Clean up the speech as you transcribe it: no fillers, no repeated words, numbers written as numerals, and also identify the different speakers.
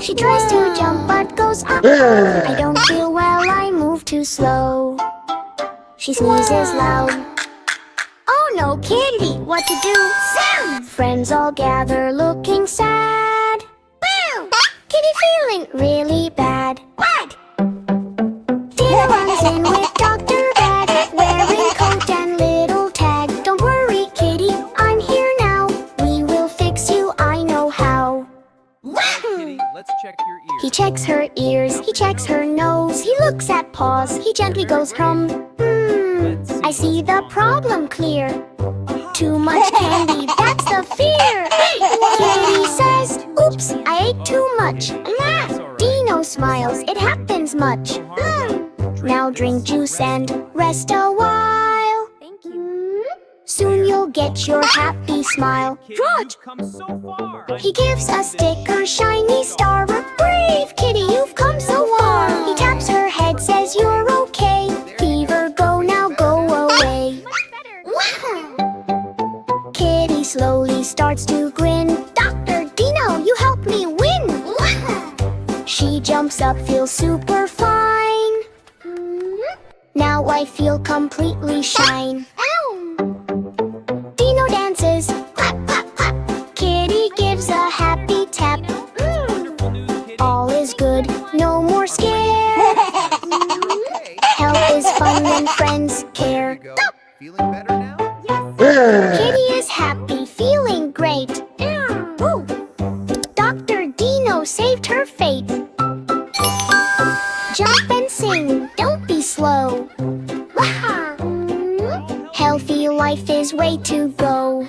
Speaker 1: She tries to jump but goes up. I don't feel well, I move too slow. She sneezes loud. Oh no, Kitty, what to do? Sound! Friends all gather looking sad. Boo! Kitty feeling really bad. What? Dino runs in with Dr. Bag, wearing coat and little tag. Don't worry, Kitty, I'm here now. We will fix you, I know how.
Speaker 2: Kitty, let's check your ears.
Speaker 1: He checks her ears, he checks her nose. He looks at paws, he gently goes I see the problem clear. Too much candy, that's the fear. Kitty says, oops, I ate too much. Dino smiles, it happens much. Now drink juice and rest a while. Soon you'll get your happy smile.
Speaker 2: George! Come so far.
Speaker 1: He gives a stick a shiny star. Brave Kitty, you've come so far. He taps her head, says you're okay. Fever, go now, go away. Kitty slowly starts to grin. Dr. Dino, you helped me win. She jumps up, feels super fine. Now I feel completely shine. Dino dances, clap, clap, clap. Kitty gives a happy tap. All is good, no more scare. Help is fun when friends care.
Speaker 2: Feeling better now?
Speaker 1: Kitty is happy, feeling great. Dr. Dino saved her fate. Jump and sing, don't be slow. Healthy life is way to go.